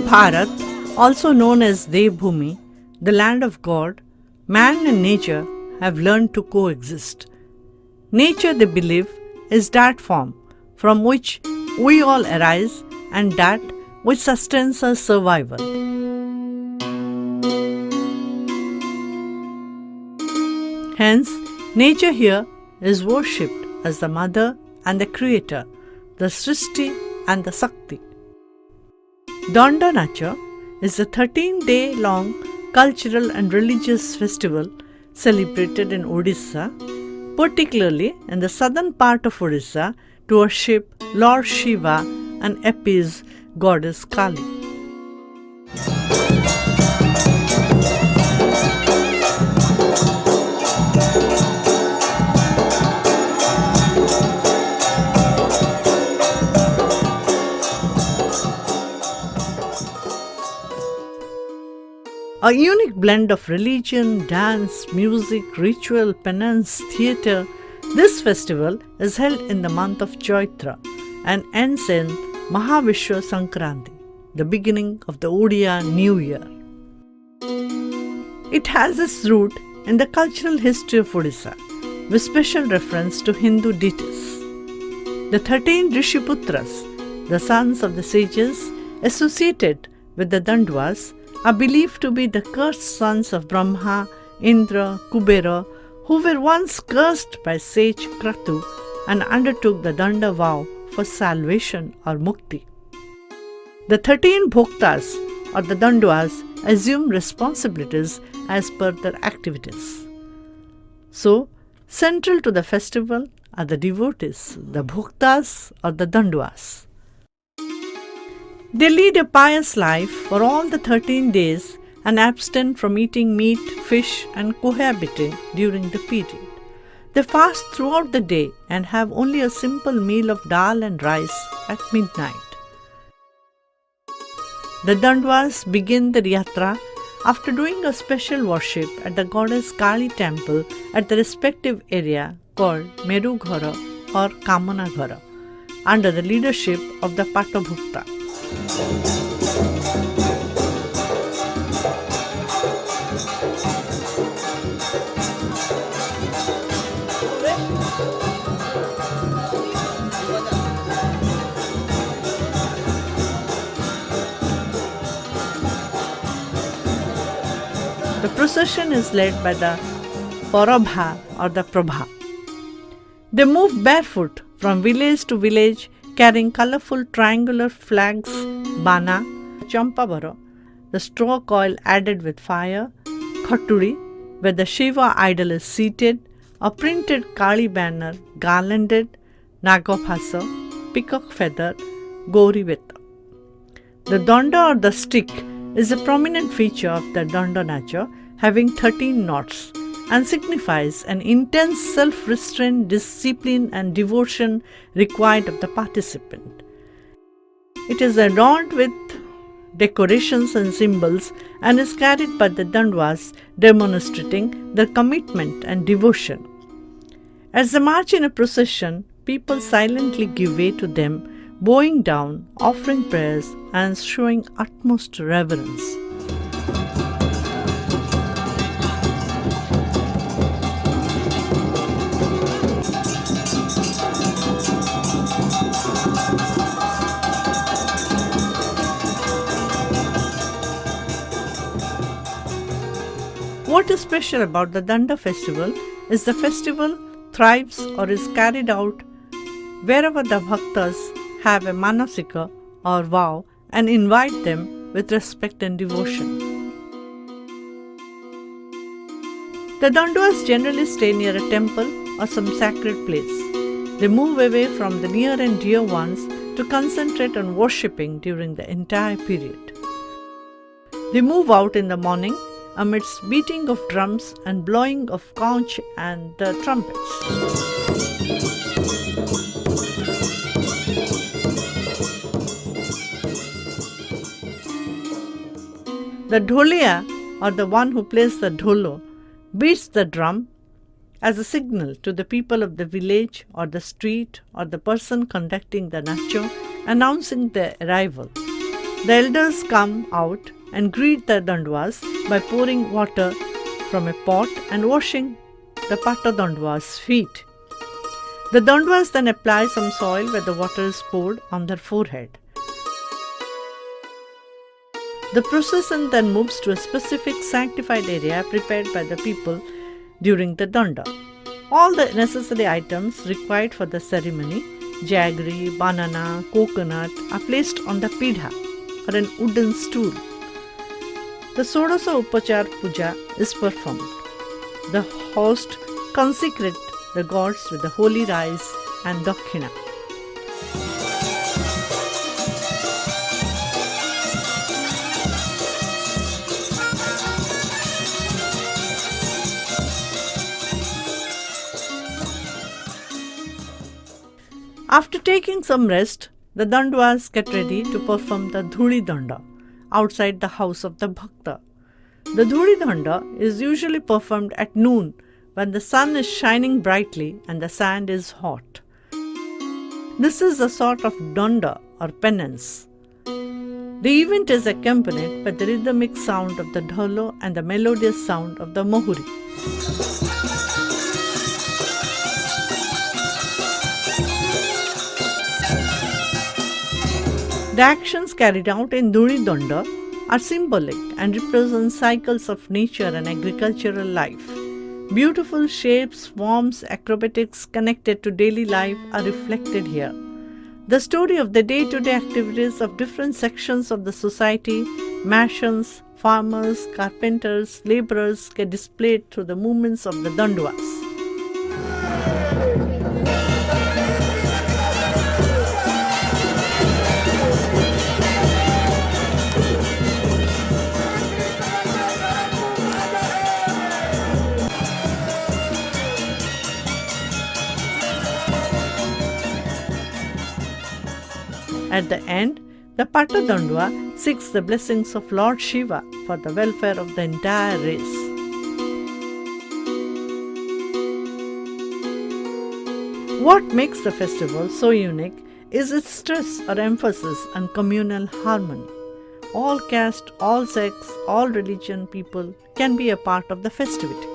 Bharat, also known as Devbhumi, the land of God, man and nature have learned to coexist. Nature, they believe, is that form from which we all arise and that which sustains our survival. Hence, nature here is worshipped as the mother and the creator, the Srishti and the Sakti. Danda Nata is a 13-day-long cultural and religious festival celebrated in Odisha, particularly in the southern part of Odisha, to worship Lord Shiva and appease goddess Kali. A unique blend of religion, dance, music, ritual, penance, theatre, this festival is held in the month of Chaitra and ends in Mahavishwa Sankranti, the beginning of the Odia New Year. It has its root in the cultural history of Odisha, with special reference to Hindu deities. The 13 Rishiputras, the sons of the sages associated with the Dandavas, are believed to be the cursed sons of Brahma, Indra, Kubera, who were once cursed by sage Kratu and undertook the Danda vow for salvation or mukti. The 13 Bhoktas or the Dandavas assume responsibilities as per their activities. So, central to the festival are the devotees, the Bhoktas or the Dandavas. They lead a pious life for all the 13 days and abstain from eating meat, fish and cohabiting during the period. They fast throughout the day and have only a simple meal of dal and rice at midnight. The Dandavas begin their yatra after doing a special worship at the goddess Kali temple at the respective area called Meru Ghara or Kamana Ghara under the leadership of the Pattabhukta. The procession is led by the Parabha or the Prabha. They move barefoot from village to village carrying colorful triangular flags, bana, champavara, the straw coil added with fire, khaturi, where the Shiva idol is seated, a printed Kali banner, garlanded, nagaphasa, peacock feather, gauri veta. The danda or the stick is a prominent feature of the Danda Nata, having 13 knots, and signifies an intense self-restraint, discipline and devotion required of the participant. It is adorned with decorations and symbols and is carried by the Dandavas, demonstrating their commitment and devotion. As they march in a procession, people silently give way to them, bowing down, offering prayers and showing utmost reverence. What is special about the Danda festival is the festival thrives or is carried out wherever the bhaktas have a manasika or vow and invite them with respect and devotion. The Dandavas generally stay near a temple or some sacred place. They move away from the near and dear ones to concentrate on worshipping during the entire period. They move out in the morning amidst beating of drums and blowing of conch and trumpets. The dholiya, or the one who plays the dholo, beats the drum as a signal to the people of the village or the street or the person conducting the nacho, announcing their arrival. The elders come out and greet the Dandwas by pouring water from a pot and washing the Patadandwa's feet. The Dandwas then apply some soil where the water is poured on their forehead. The procession then moves to a specific sanctified area prepared by the people during the Danda. All the necessary items required for the ceremony, jaggery, banana, coconut, are placed on the pidha or an wooden stool. The Sodasa Upachar Puja is performed. The host consecrates the gods with the holy rice and dakshina. After taking some rest, the Dandwas get ready to perform the Dhuli Danda outside the house of the Bhakta. The Dhuli Danda is usually performed at noon when the sun is shining brightly and the sand is hot. This is a sort of danda or penance. The event is accompanied by the rhythmic sound of the dholo and the melodious sound of the mohuri. The actions carried out in Dhuli Danda are symbolic and represent cycles of nature and agricultural life. Beautiful shapes, forms, acrobatics connected to daily life are reflected here. The story of the day-to-day activities of different sections of the society, masons, farmers, carpenters, laborers get displayed through the movements of the Dandwas. At the end, the Patadandwa seeks the blessings of Lord Shiva for the welfare of the entire race. What makes the festival so unique is its stress or emphasis on communal harmony. All caste, all sects, all religion people can be a part of the festivity.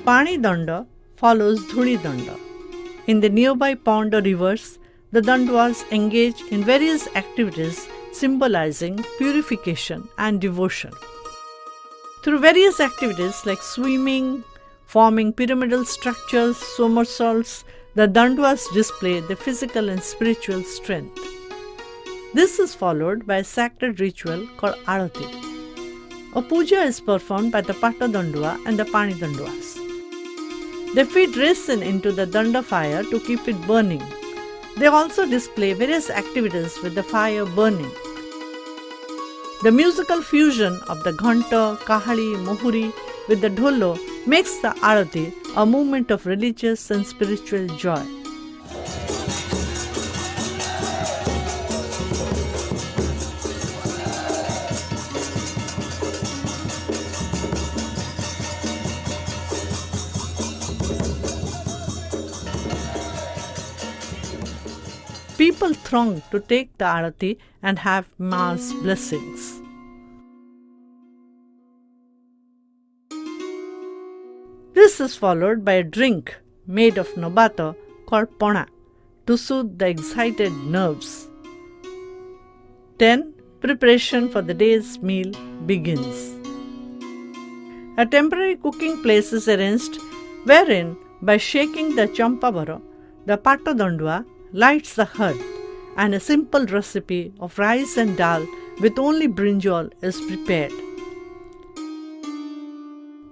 Pani Danda follows Dhuli Danda. In the nearby pond or rivers, the Dandwas engage in various activities symbolizing purification and devotion. Through various activities like swimming, forming pyramidal structures, somersaults, the Dandwas display their physical and spiritual strength. This is followed by a sacred ritual called Arati. A puja is performed by the Patadandwa and the Pani Dandwas. They feed resin into the danda fire to keep it burning. They also display various activities with the fire burning. The musical fusion of the ghanta, kahali, mohuri with the dholo makes the arati a moment of religious and spiritual joy. People throng to take the arati and have Ma's blessings. This is followed by a drink made of nobata called pona to soothe the excited nerves. Then, preparation for the day's meal begins. A temporary cooking place is arranged wherein, by shaking the champavara, the Patadandwa lights the hearth and a simple recipe of rice and dal with only brinjal is prepared.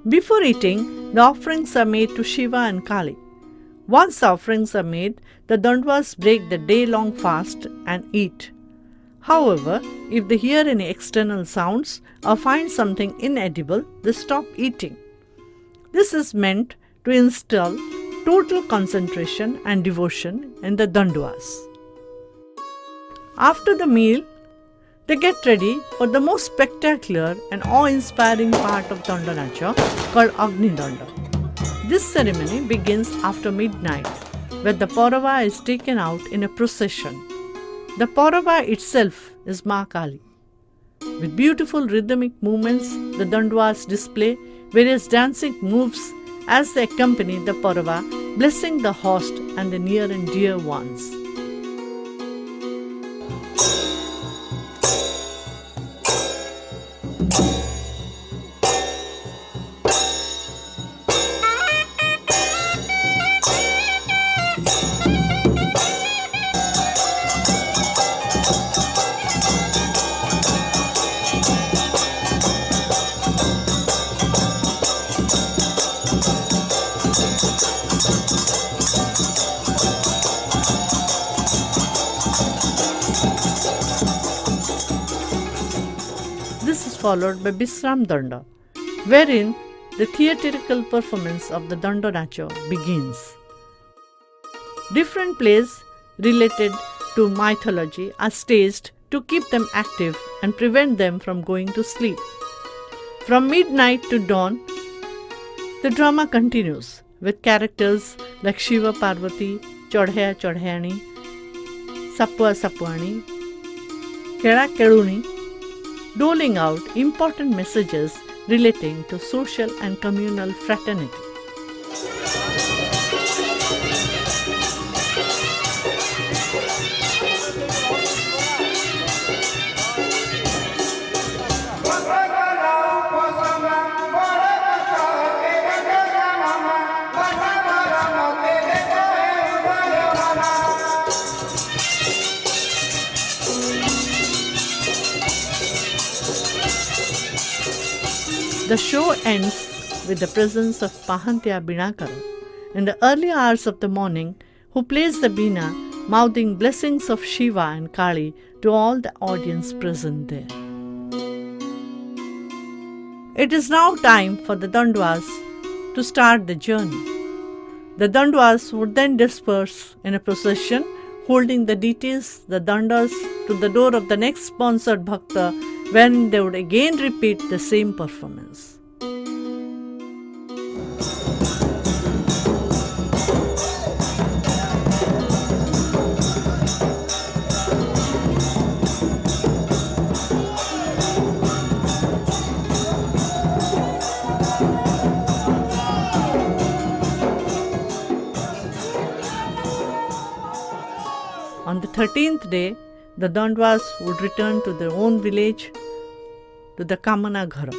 Before eating, the offerings are made to Shiva and Kali. Once the offerings are made, the Dandwas break the day-long fast and eat. However, if they hear any external sounds or find something inedible, they stop eating. This is meant to instill total concentration and devotion in the Dandwas. After the meal, They get ready for the most spectacular and awe-inspiring part of Danda Nata called Agni Danda. This ceremony begins after midnight, where the Paurava is taken out in a procession. The Paurava itself is Ma Kali. With beautiful rhythmic movements, the Dandavas display various dancing moves as they accompany the Paurava, blessing the host and the near and dear ones. This is followed by Bisram Danda, wherein the theatrical performance of the Danda Nata begins. Different plays related to mythology are staged to keep them active and prevent them from going to sleep. From midnight to dawn, the drama continues with characters like Shiva Parvati, Chodhaya Chodhayani, Sapua Sapuani, Kela Keluni, doling out important messages relating to social and communal fraternity. The show ends with the presence of Pahantya Binakara in the early hours of the morning, who plays the Bina, mouthing blessings of Shiva and Kali to all the audience present there. It is now time for the Dandavas to start the journey. The Dandavas would then disperse in a procession, holding the deities, the Dandas, to the door of the next sponsored Bhakta, when they would again repeat the same performance. On the 13th day, the Dandavas would return to their own village, to the Kamana Ghara.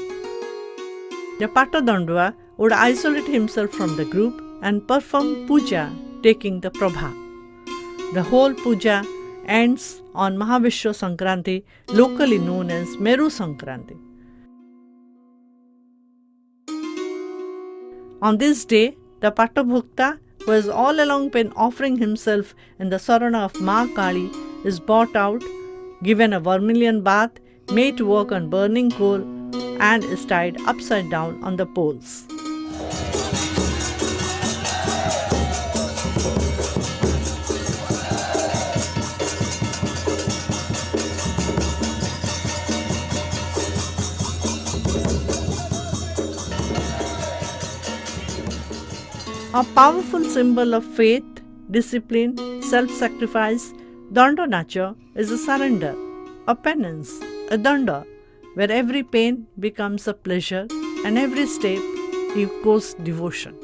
The Pata Dandava would isolate himself from the group and perform puja, taking the prabha. The whole puja ends on Mahavishwa Sankranti, locally known as Meru Sankranti. On this day, the Pattabhukta, who has all along been offering himself in the sarana of Ma Kali, is brought out, given a vermilion bath, made to work on burning coal, and is tied upside down on the poles. A powerful symbol of faith, discipline, self-sacrifice, Danda Nata is a surrender, a penance, a danda, where every pain becomes a pleasure and every step echoes devotion.